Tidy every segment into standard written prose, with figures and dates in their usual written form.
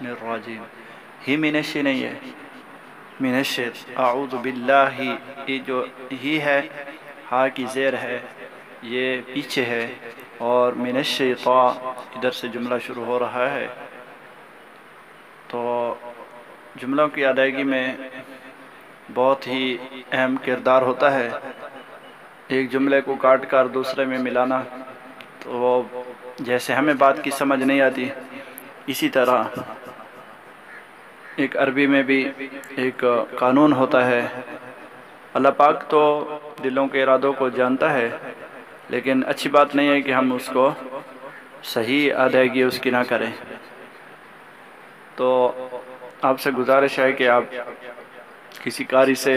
الرجیم، ہی منشی نہیں ہے، منشیط، اعوذ باللہ، یہ جو ہی ہے ہا کی زیر ہے، یہ پیچھے ہے، اور من الشیطان ادھر سے جملہ شروع ہو رہا ہے۔ تو جملوں کی ادائیگی میں بہت ہی اہم کردار ہوتا ہے۔ ایک جملے کو کاٹ کر دوسرے میں ملانا، تو وہ جیسے ہمیں بات کی سمجھ نہیں آتی، اسی طرح ایک عربی میں بھی ایک قانون ہوتا ہے۔ اللہ پاک تو دلوں کے ارادوں کو جانتا ہے، لیکن اچھی بات نہیں ہے کہ ہم اس کو صحیح ادائیگی اس کی نہ کریں۔ تو آپ سے گزارش ہے کہ آپ کسی قاری سے،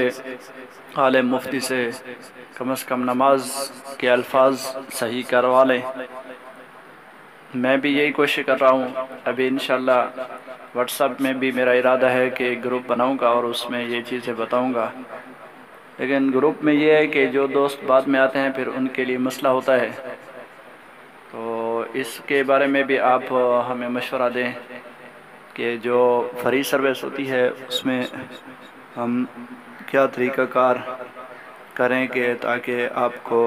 عالم مفتی سے کم از کم نماز کے الفاظ صحیح کروا لیں۔ میں بھی یہی کوشش کر رہا ہوں۔ ابھی انشاءاللہ واٹس ایپ میں بھی میرا ارادہ ہے کہ ایک گروپ بناؤں گا اور اس میں یہ چیزیں بتاؤں گا، لیکن گروپ میں یہ ہے کہ جو دوست بعد میں آتے ہیں پھر ان کے لیے مسئلہ ہوتا ہے، تو اس کے بارے میں بھی آپ ہمیں مشورہ دیں کہ جو فری سروس ہوتی ہے اس میں ہم کیا طریقہ کار کریں کہ تاکہ آپ کو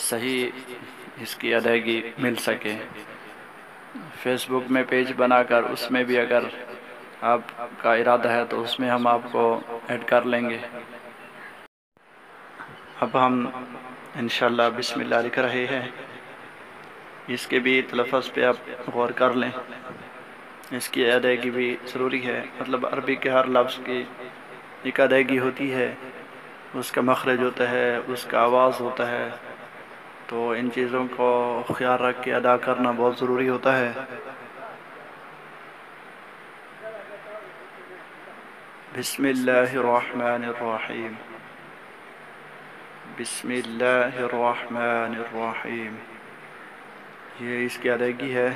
صحیح اس کی ادائیگی مل سکے۔ فیس بک میں پیج بنا کر اس میں بھی اگر آپ کا ارادہ ہے تو اس میں ہم آپ کو ایڈ کر لیں گے۔ اب ہم انشاءاللہ بسم اللہ لکھ رہے ہیں، اس کے بھی تلفظ پہ آپ غور کر لیں، اس کی ادائیگی بھی ضروری ہے۔ مطلب عربی کے ہر لفظ کی ایک ادائیگی ہوتی ہے، اس کا مخرج ہوتا ہے، اس کا آواز ہوتا ہے، تو ان چیزوں کو خیال رکھ کے ادا کرنا بہت ضروری ہوتا ہے۔ بسم اللہ الرحمن الرحیم، بسم اللہ الرحمن الرحیم، یہ اس کی ادائیگی ہے۔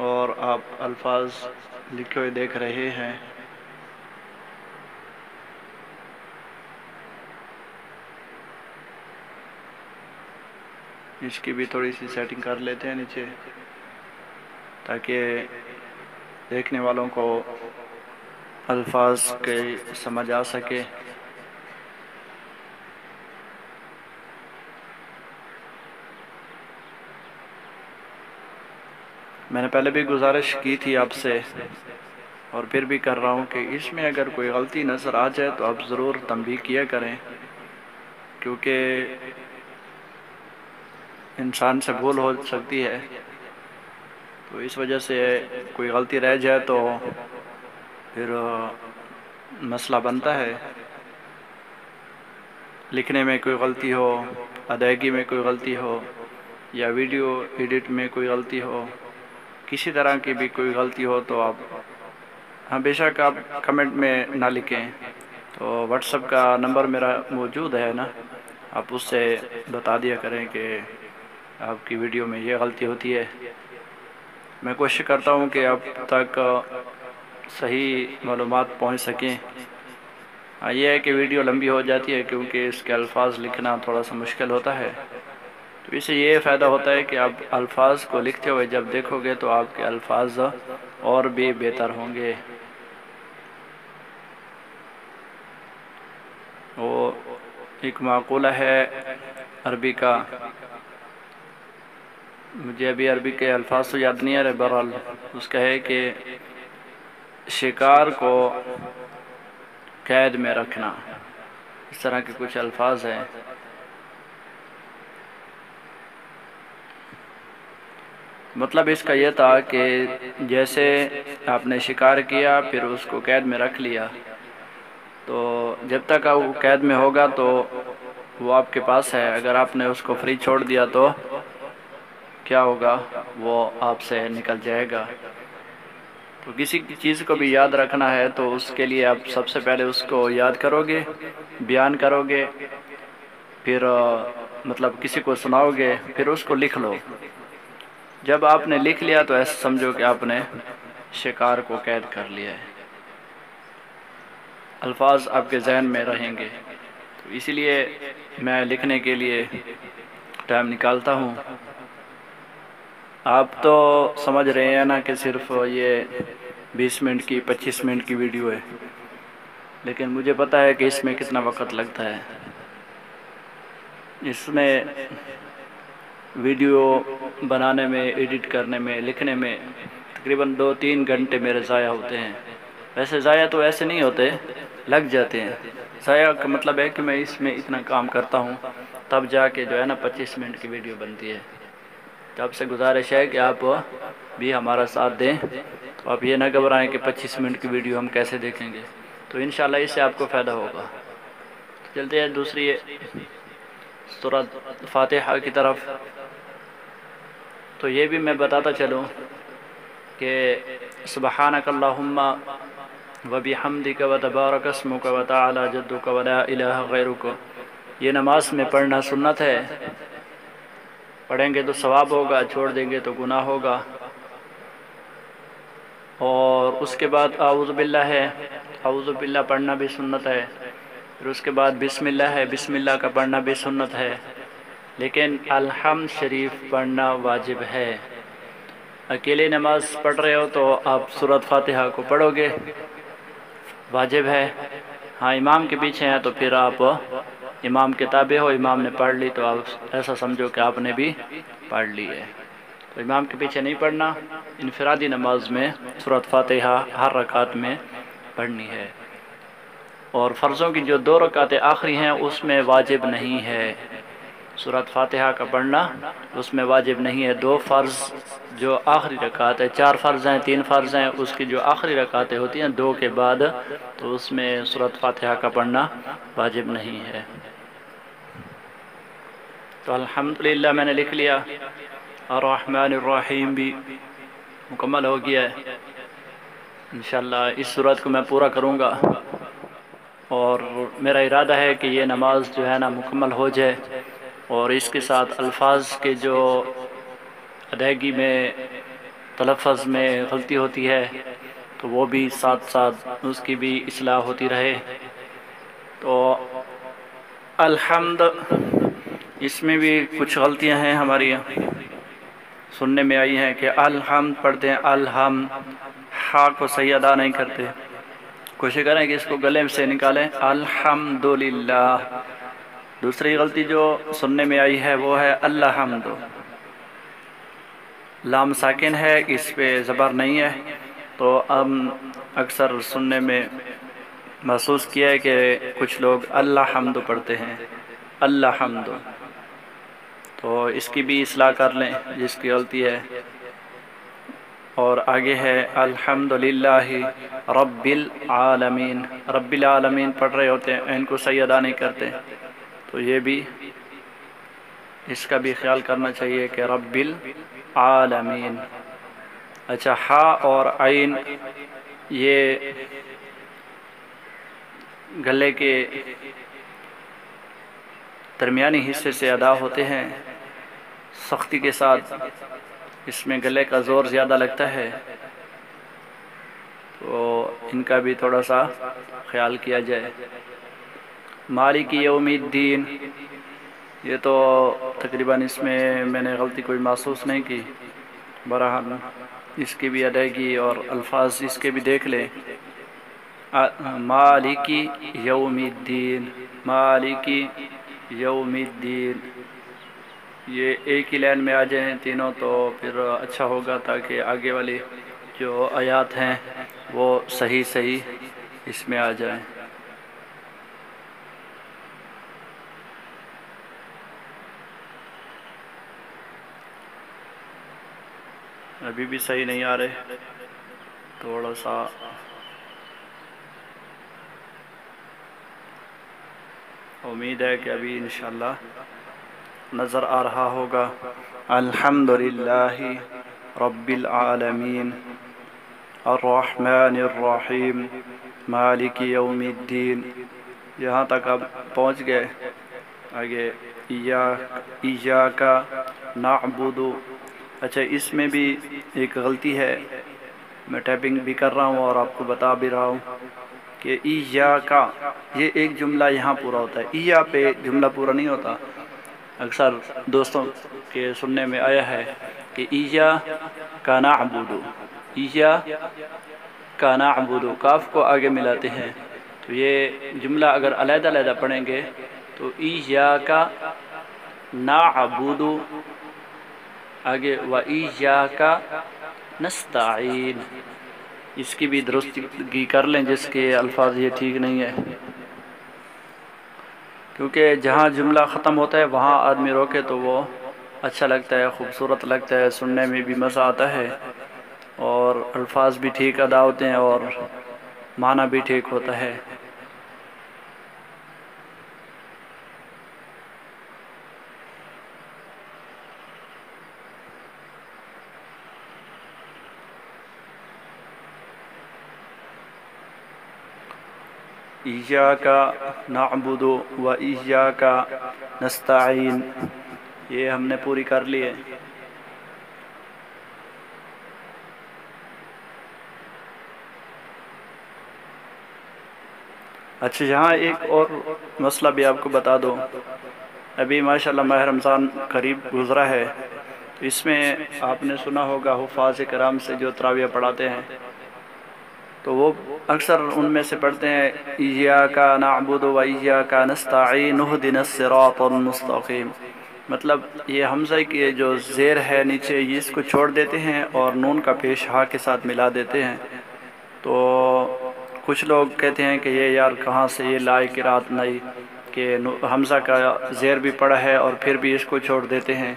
اور آپ الفاظ لکھے ہوئے دیکھ رہے ہیں۔ اس کی بھی تھوڑی سی سیٹنگ کر لیتے ہیں نیچے، تاکہ دیکھنے والوں کو الفاظ کے سمجھ آ سکے۔ میں نے پہلے بھی گزارش کی تھی آپ سے، اور پھر بھی کر رہا ہوں کہ اس میں اگر کوئی غلطی نظر آ جائے تو آپ ضرور تنبیہ کیا کریں، کیونکہ انسان سے بھول ہو سکتی ہے، تو اس وجہ سے کوئی غلطی رہ جائے تو پھر مسئلہ بنتا ہے۔ لکھنے میں کوئی غلطی ہو، ادائیگی میں کوئی غلطی ہو، یا ویڈیو ایڈٹ میں کوئی غلطی ہو، کسی طرح کی بھی کوئی غلطی ہو تو آپ بے شک آپ کمنٹ میں نہ لکھیں، تو واٹس ایپ کا نمبر میرا موجود ہے نا، آپ اس سے بتا دیا کریں کہ آپ کی ویڈیو میں یہ غلطی ہوتی ہے۔ میں کوشش کرتا ہوں کہ اب تک صحیح معلومات پہنچ سکیں۔ یہ ہے کہ ویڈیو لمبی ہو جاتی ہے کیونکہ اس کے الفاظ لکھنا تھوڑا سا مشکل ہوتا ہے، تو اسے یہ فائدہ ہوتا ہے کہ آپ الفاظ کو لکھتے ہوئے جب دیکھو گے تو آپ کے الفاظ اور بھی بہتر ہوں گے۔ وہ ایک معقولہ ہے عربی کا، مجھے ابھی عربی کے الفاظ تو یاد نہیں آ رہے، بہرحال اس کا ہے کہ شکار کو قید میں رکھنا، اس طرح کے کچھ الفاظ ہیں۔ مطلب اس کا یہ تھا کہ جیسے آپ نے شکار کیا پھر اس کو قید میں رکھ لیا، تو جب تک وہ قید میں ہوگا تو وہ آپ کے پاس ہے، اگر آپ نے اس کو فری چھوڑ دیا تو کیا ہوگا، وہ آپ سے نکل جائے گا۔ تو کسی چیز کو بھی یاد رکھنا ہے تو اس کے لیے آپ سب سے پہلے اس کو یاد کرو گے، بیان کرو گے، پھر مطلب کسی کو سناؤ گے، پھر اس کو لکھ لو۔ جب آپ نے لکھ لیا تو ایسا سمجھو کہ آپ نے شکار کو قید کر لیا ہے، الفاظ آپ کے ذہن میں رہیں گے۔ تو اسی لیے میں لکھنے کے لیے ٹائم نکالتا ہوں۔ آپ تو سمجھ رہے ہیں نا کہ صرف یہ 20 منٹ کی 25 منٹ کی ویڈیو ہے، لیکن مجھے پتہ ہے کہ اس میں کتنا وقت لگتا ہے۔ اس میں ویڈیو بنانے میں، ایڈٹ کرنے میں، لکھنے میں تقریباً 2-3 گھنٹے میرے ضائع ہوتے ہیں۔ ویسے ضائع تو ایسے نہیں ہوتے، لگ جاتے ہیں۔ ضائع کا مطلب ہے کہ میں اس میں اتنا کام کرتا ہوں تب جا کے جو ہے نا 25 منٹ کی ویڈیو بنتی ہے۔ تو آپ سے گزارش ہے کہ آپ بھی ہمارا ساتھ دیں، تو آپ یہ نہ گھبرائیں کہ 25 منٹ کی ویڈیو ہم کیسے دیکھیں گے، تو انشاءاللہ اس سے آپ کو فائدہ ہوگا۔ چلتے ہیں دوسری سورۃ فاتحہ کی طرف۔ تو یہ بھی میں بتاتا چلوں کہ سبحانک اللہم وبحمدک وتبارک اسمک وتعالی جدک ولا الہ غیرک، یہ نماز میں پڑھنا سنت ہے۔ پڑھیں گے تو ثواب ہوگا، چھوڑ دیں گے تو گناہ ہوگا۔ اور اس کے بعد اعوذ باللہ ہے، اعوذ باللہ پڑھنا بھی سنت ہے۔ پھر اس کے بعد بسم اللہ ہے، بسم اللہ کا پڑھنا بھی سنت ہے، لیکن الحمد شریف پڑھنا واجب ہے۔ اکیلے نماز پڑھ رہے ہو تو آپ سورۃ فاتحہ کو پڑھو گے، واجب ہے۔ ہاں امام کے پیچھے ہیں تو پھر آپ امام کے تابع ہو، امام نے پڑھ لی تو آپ ایسا سمجھو کہ آپ نے بھی پڑھ لی ہے۔ تو امام کے پیچھے نہیں پڑھنا، انفرادی نماز میں سورۃ فاتحہ ہر رکعت میں پڑھنی ہے۔ اور فرضوں کی جو 2 رکعتیں آخری ہیں اس میں واجب نہیں ہے سورۃ فاتحہ کا پڑھنا، اس میں واجب نہیں ہے۔ 2 فرض جو آخری رکعت ہے، 4 فرض ہیں، 3 فرض ہیں، اس کی جو آخری رکعتیں ہوتی ہیں 2 کے بعد، تو اس میں سورۃ فاتحہ کا پڑھنا واجب نہیں ہے۔ تو الحمدللہ میں نے لکھ لیا، الرحمن الرحیم بھی مکمل ہو گیا ہے۔ انشاءاللہ اس سورت کو میں پورا کروں گا، اور میرا ارادہ ہے کہ یہ نماز جو ہے نا مکمل ہو جائے، اور اس کے ساتھ الفاظ کے جو ادائیگی میں، تلفظ میں غلطی ہوتی ہے تو وہ بھی ساتھ ساتھ اس کی بھی اصلاح ہوتی رہے۔ تو الحمد، اس میں بھی کچھ غلطیاں ہیں ہماری، سننے میں آئی ہیں کہ الحمد پڑھتے ہیں، الحمد، ہا کو صحیح ادا نہیں کرتے۔ کوشش کریں کہ اس کو گلے سے نکالیں، الحمدللہ۔ دوسری غلطی جو سننے میں آئی ہے وہ ہے الحمد، لام ساکن ہے، اس پہ زبر نہیں ہے، تو ہم اکثر سننے میں محسوس کیا ہے کہ کچھ لوگ الحمد پڑھتے ہیں، الحمد، تو اس کی بھی اصلاح کر لیں جس کی غلطی ہے۔ اور آگے ہے الحمدللہ رب العالمین، رب العالمین پڑھ رہے ہوتے ہیں، ان کو صحیح ادا نہیں کرتے، تو یہ بھی اس کا بھی خیال کرنا چاہیے کہ رب العالمین۔ اچھا، ہا اور عین یہ گلے کے درمیانی حصے سے ادا ہوتے ہیں سختی کے ساتھ، اس میں گلے کا زور زیادہ لگتا ہے، تو ان کا بھی تھوڑا سا خیال کیا جائے۔ مالک یوم الدین، یہ تو تقریباً اس میں نے غلطی کوئی محسوس نہیں کی، بہرحال اس کی بھی ادائیگی اور الفاظ اس کے بھی دیکھ لیں۔ مالک یوم الدین، مالک یوم الدین، یہ ایک ہی لائن میں آ جائیں تینوں تو پھر اچھا ہوگا، تاکہ آگے والی جو آیات ہیں وہ صحیح اس میں آ جائیں۔ ابھی بھی صحیح نہیں آ رہے، تھوڑا سا امید ہے کہ ابھی انشاءاللہ نظر آ رہا ہوگا۔ الحمدللہ رب العالمین الرحمن الرحیم مالک یوم الدین، یہاں تک اب پہنچ گئے۔ آگے ایاک نعبد، اچھا اس میں بھی ایک غلطی ہے، میں ٹائپنگ بھی کر رہا ہوں اور آپ کو بتا بھی رہا ہوں کہ ایاک، یہ ایک جملہ یہاں پورا ہوتا ہے، ایا پہ جملہ پورا نہیں ہوتا۔ اکثر دوستوں کے سننے میں آیا ہے کہ اییا کا نعبدو، اییا کا نعبدو، کاف کو آگے ملاتے ہیں، تو یہ جملہ اگر علیحدہ علیحدہ پڑھیں گے تو اییا کا نعبدو، آگے و اییا کا نستعین، اس کی بھی درستگی کر لیں جس کے الفاظ یہ ٹھیک نہیں ہے، کیونکہ جہاں جملہ ختم ہوتا ہے وہاں آدمی روکے تو وہ اچھا لگتا ہے، خوبصورت لگتا ہے، سننے میں بھی مزہ آتا ہے، اور الفاظ بھی ٹھیک ادا ہوتے ہیں اور معنی بھی ٹھیک ہوتا ہے۔ ایاک نعبد و ایاک نستعین، یہ ہم نے پوری کر لی ہے۔ اچھا، یہاں ایک اور مسئلہ بھی آپ کو بتا دو، ابھی ماشاءاللہ ماہ رمضان قریب گزرا ہے، تو اس میں آپ نے سنا ہوگا حفاظ کرام سے جو تراویح پڑھاتے ہیں تو وہ اکثر ان میں سے پڑھتے ہیں ایاک نعبد و ایاک نستعین اہدنا الصراط المستقیم، مطلب یہ حمزہ کی جو زیر ہے نیچے یہ اس کو چھوڑ دیتے ہیں اور نون کا پیش ہا کے ساتھ ملا دیتے ہیں، تو کچھ لوگ کہتے ہیں کہ یہ یار کہاں سے یہ لائے قرات نہیں کہ حمزہ کا زیر بھی پڑا ہے اور پھر بھی اس کو چھوڑ دیتے ہیں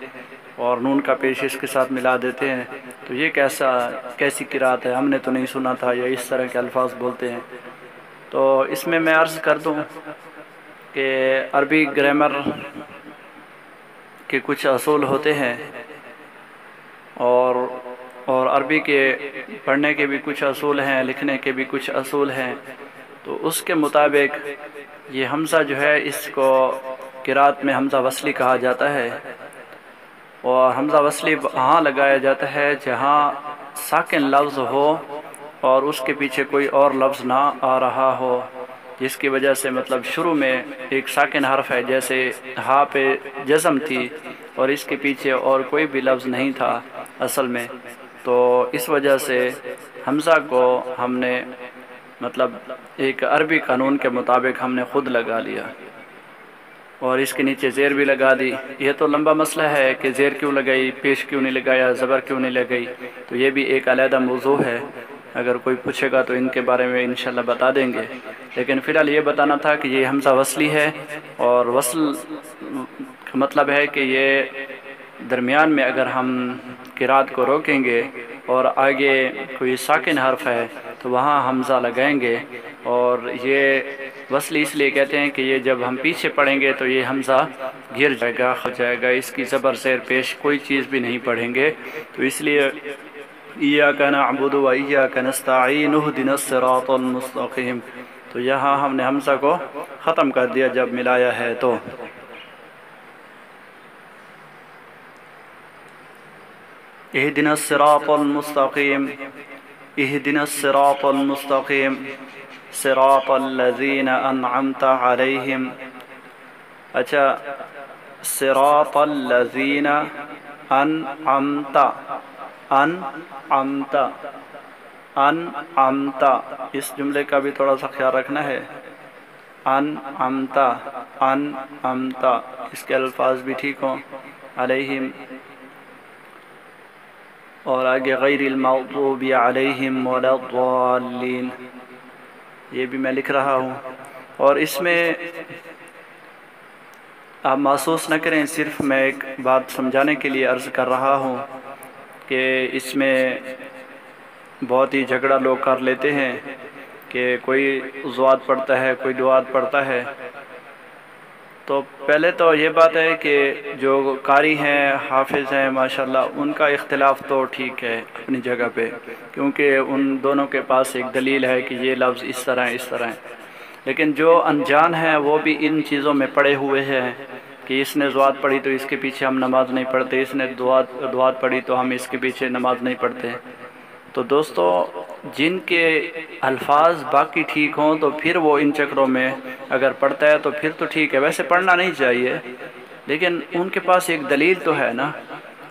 اور نون کا پیش اس کے ساتھ ملا دیتے ہیں، تو یہ کیسی قرات ہے، ہم نے تو نہیں سنا تھا، یا اس طرح کے الفاظ بولتے ہیں۔ تو اس میں عرض کر دوں کہ عربی گرامر کے کچھ اصول ہوتے ہیں اور عربی کے پڑھنے کے بھی کچھ اصول ہیں، لکھنے کے بھی کچھ اصول ہیں، تو اس کے مطابق یہ حمزہ جو ہے اس کو قرات میں حمزہ وصلی کہا جاتا ہے، اور حمزہ وصلی وہاں لگایا جاتا ہے جہاں ساکن لفظ ہو اور اس کے پیچھے کوئی اور لفظ نہ آ رہا ہو، جس کی وجہ سے مطلب شروع میں ایک ساکن حرف ہے، جیسے ہا پہ جزم تھی اور اس کے پیچھے اور کوئی بھی لفظ نہیں تھا اصل میں، تو اس وجہ سے حمزہ کو ہم نے مطلب ایک عربی قانون کے مطابق ہم نے خود لگا لیا اور اس کے نیچے زیر بھی لگا دی۔ یہ تو لمبا مسئلہ ہے کہ زیر کیوں لگائی، پیش کیوں نہیں لگایا، زبر کیوں نہیں لگائی، تو یہ بھی ایک علیحدہ موضوع ہے، اگر کوئی پوچھے گا تو ان کے بارے میں انشاءاللہ بتا دیں گے، لیکن فی الحال یہ بتانا تھا کہ یہ حمزہ وصلی ہے، اور وصل کا مطلب ہے کہ یہ درمیان میں اگر ہم قرات کو روکیں گے اور آگے کوئی ساکن حرف ہے تو وہاں حمزہ لگائیں گے، اور یہ وصلی اس لیے کہتے ہیں کہ یہ جب ہم پیچھے پڑھیں گے تو یہ حمزہ گر جائے گا، خل جائے گا، اس کی زبر زیر پیش کوئی چیز بھی نہیں پڑھیں گے، تو اس لیے ایاک نعبد و ایاک نستعین اہدنا الصراط المستقیم، تو یہاں ہم نے حمزہ کو ختم کر دیا جب ملایا ہے تو۔ اہدنا الصراط المستقیم، اہدنا الصراط المستقیم صراط الذین انعمت علیہم، اچھا صراط الذین انعمت، انعمت، انعمت، اس جملے کا بھی تھوڑا سا خیال رکھنا ہے، انعمت، انعمت، اس کے الفاظ بھی ٹھیک ہوں، علیہم، اور آگے غیر المغضوب علیہم ولا الضالین، یہ بھی میں لکھ رہا ہوں، اور اس میں آپ محسوس نہ کریں، صرف میں ایک بات سمجھانے کے لیے عرض کر رہا ہوں کہ اس میں بہت ہی جھگڑا لوگ کر لیتے ہیں کہ کوئی ضاد پڑھتا ہے، کوئی دعات پڑھتا ہے، تو پہلے تو یہ بات ہے کہ جو قاری ہیں، حافظ ہیں ماشاءاللہ، ان کا اختلاف تو ٹھیک ہے اپنی جگہ پہ، کیونکہ ان دونوں کے پاس ایک دلیل ہے کہ یہ لفظ اس طرح اس طرح ہے، لیکن جو انجان ہیں وہ بھی ان چیزوں میں پڑے ہوئے ہیں کہ اس نے ضاد پڑھی تو اس کے پیچھے ہم نماز نہیں پڑھتے، اس نے دعات پڑھی تو ہم اس کے پیچھے نماز نہیں پڑھتے۔ تو دوستو، جن کے الفاظ باقی ٹھیک ہوں تو پھر وہ ان چکروں میں اگر پڑھتا ہے تو پھر تو ٹھیک ہے، ویسے پڑھنا نہیں چاہیے، لیکن ان کے پاس ایک دلیل تو ہے نا،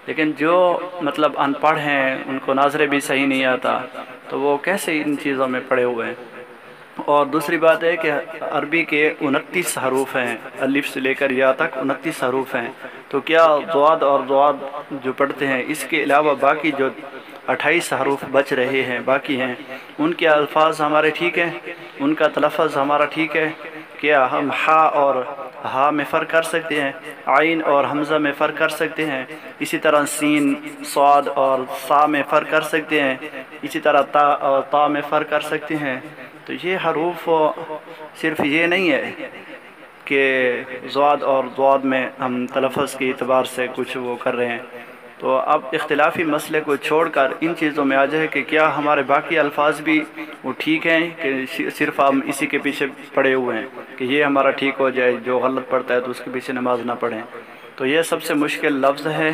لیکن جو مطلب ان پڑھ ہیں، ان کو ناظرے بھی صحیح نہیں آتا، تو وہ کیسے ان چیزوں میں پڑے ہوئے ہیں؟ اور دوسری بات ہے کہ عربی کے 29 حروف ہیں، الف سے لے کر یا تک 29 حروف ہیں، تو کیا ضاد اور ضاد جو پڑھتے ہیں اس کے علاوہ باقی جو 28 حروف بچ رہے ہیں باقی ہیں، ان کے الفاظ ہمارے ٹھیک ہیں، ان کا تلفظ ہمارا ٹھیک ہے؟ کیا ہم ہا اور ہا میں فرق کر سکتے ہیں؟ عین اور حمزہ میں فرق کر سکتے ہیں؟ اسی طرح سین، صاد اور صا میں فرق کر سکتے ہیں؟ اسی طرح تا اور تا میں فرق کر سکتے ہیں؟ تو یہ حروف صرف یہ نہیں ہے کہ ضاد اور ضاد میں ہم تلفظ کے اعتبار سے کچھ وہ کر رہے ہیں، تو اب اختلافی مسئلے کو چھوڑ کر ان چیزوں میں آ جائے کہ کیا ہمارے باقی الفاظ بھی وہ ٹھیک ہیں کہ صرف ہم اسی کے پیچھے پڑے ہوئے ہیں کہ یہ ہمارا ٹھیک ہو جائے، جو غلط پڑتا ہے تو اس کے پیچھے نماز نہ پڑھیں۔ تو یہ سب سے مشکل لفظ ہے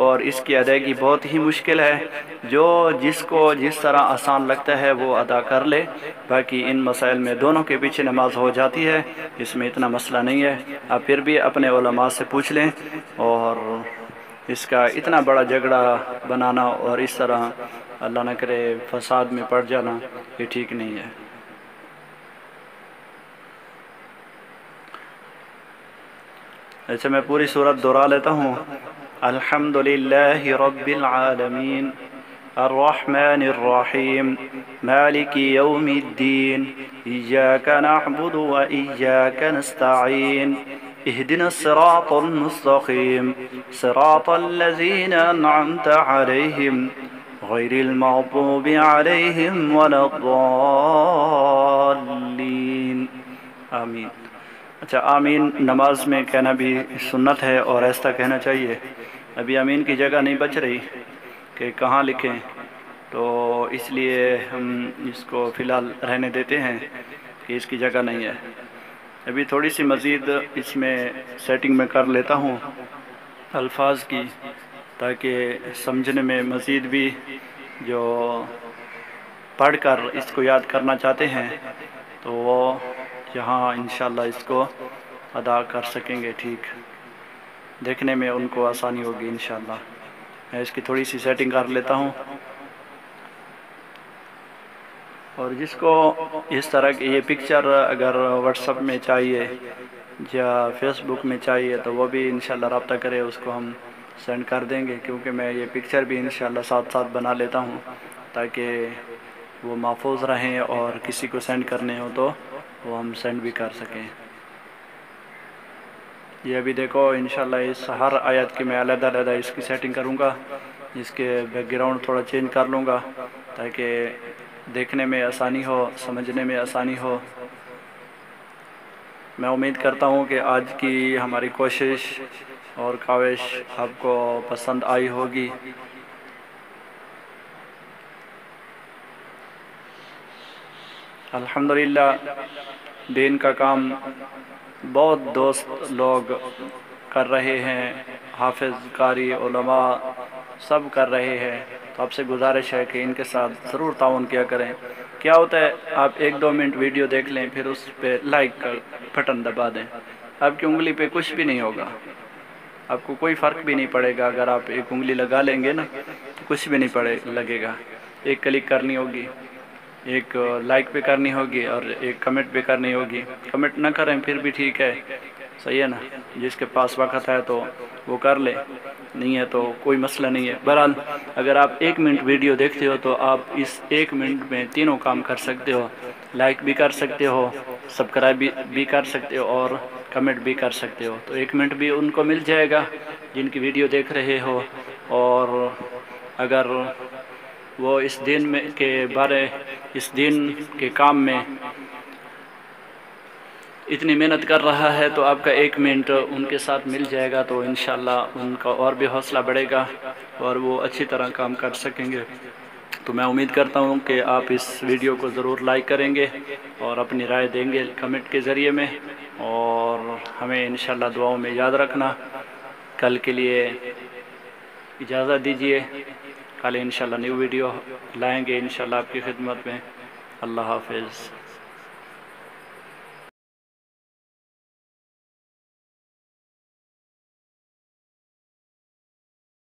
اور اس کی ادائیگی بہت ہی مشکل ہے، جو جس کو جس طرح آسان لگتا ہے وہ ادا کر لے، باقی ان مسائل میں دونوں کے پیچھے نماز ہو جاتی ہے، اس میں اتنا مسئلہ نہیں ہے۔ آپ پھر بھی اپنے علماء سے پوچھ لیں، اور اس کا اتنا بڑا جھگڑا بنانا اور اس طرح اللہ نہ کرے فساد میں پڑ جانا، یہ ٹھیک نہیں ہے۔ ایسے میں پوری سورت دہرا لیتا ہوں۔ الحمدللہ رب العالمین، الرحمن الرحیم، مالک یوم الدین، ایاک نعبد و ایاک نستعین، اہدنا الصراط المستقیم، صراط الذین انعمت علیہم، غیر المغضوب علیہم ولا الضالین، آمین۔ اچھا، آمین نماز میں کہنا بھی سنت ہے اور ایسا کہنا چاہیے۔ ابھی آمین کی جگہ نہیں بچ رہی کہ کہاں لکھیں، تو اس لیے ہم اس کو فی الحال رہنے دیتے ہیں کہ اس کی جگہ نہیں ہے۔ ابھی تھوڑی سی مزید اس میں سیٹنگ میں کر لیتا ہوں الفاظ کی، تاکہ سمجھنے میں مزید بھی جو پڑھ کر اس کو یاد کرنا چاہتے ہیں تو وہ یہاں انشاءاللہ اس کو ادا کر سکیں گے، ٹھیک، دیکھنے میں ان کو آسانی ہوگی انشاءاللہ۔ میں اس کی تھوڑی سی سیٹنگ کر لیتا ہوں، اور جس کو اس طرح کی یہ پکچر اگر واٹس ایپ میں چاہیے یا فیس بک میں چاہیے تو وہ بھی انشاءاللہ رابطہ کرے، اس کو ہم سینڈ کر دیں گے، کیونکہ میں یہ پکچر بھی انشاءاللہ ساتھ ساتھ بنا لیتا ہوں تاکہ وہ محفوظ رہیں، اور کسی کو سینڈ کرنے ہو تو وہ ہم سینڈ بھی کر سکیں۔ یہ ابھی دیکھو انشاءاللہ اس ہر آیت کی میں علیحدہ علیحدہ اس کی سیٹنگ کروں گا، اس کے بیک گراؤنڈ تھوڑا چینج کر لوں گا تاکہ دیکھنے میں آسانی ہو، سمجھنے میں آسانی ہو۔ میں امید کرتا ہوں کہ آج کی ہماری کوشش اور کاوش آپ کو پسند آئی ہوگی۔ الحمدللہ دین کا کام بہت دوست لوگ کر رہے ہیں، حافظ، قاری، علماء سب کر رہے ہیں، تو آپ سے گزارش ہے کہ ان کے ساتھ ضرور تعاون کیا کریں۔ کیا ہوتا ہے، آپ 1-2 منٹ ویڈیو دیکھ لیں، پھر اس پہ لائک کا بٹن دبا دیں، آپ کی انگلی پہ کچھ بھی نہیں ہوگا، آپ کو کوئی فرق بھی نہیں پڑے گا۔ اگر آپ ایک انگلی لگا لیں گے نا تو کچھ بھی نہیں لگے گا۔ ایک کلک کرنی ہوگی، ایک لائک پہ کرنی ہوگی، اور ایک کمنٹ پہ کرنی ہوگی۔ کمنٹ نہ کریں پھر بھی ٹھیک ہے، صحیح ہے نا، جس کے پاس وقت ہے تو وہ کر لے، نہیں ہے تو کوئی مسئلہ نہیں ہے۔ بہرحال اگر آپ 1 منٹ ویڈیو دیکھتے ہو تو آپ اس 1 منٹ میں تینوں کام کر سکتے ہو، لائک بھی کر سکتے ہو، سبسکرائب بھی کر سکتے ہو، اور کمنٹ بھی کر سکتے ہو۔ تو 1 منٹ بھی ان کو مل جائے گا جن کی ویڈیو دیکھ رہے ہو، اور اگر وہ اس دین میں اس دین کے کام میں اتنی محنت کر رہا ہے تو آپ کا 1 منٹ ان کے ساتھ مل جائے گا، تو انشاءاللہ ان کا اور بھی حوصلہ بڑھے گا اور وہ اچھی طرح کام کر سکیں گے۔ تو میں امید کرتا ہوں کہ آپ اس ویڈیو کو ضرور لائک کریں گے اور اپنی رائے دیں گے کمنٹ کے ذریعے میں، اور ہمیں انشاءاللہ دعاؤں میں یاد رکھنا۔ کل کے لیے اجازت دیجیے، کل انشاءاللہ نیو ویڈیو لائیں گے انشاءاللہ آپ کی خدمت میں۔ اللہ حافظ۔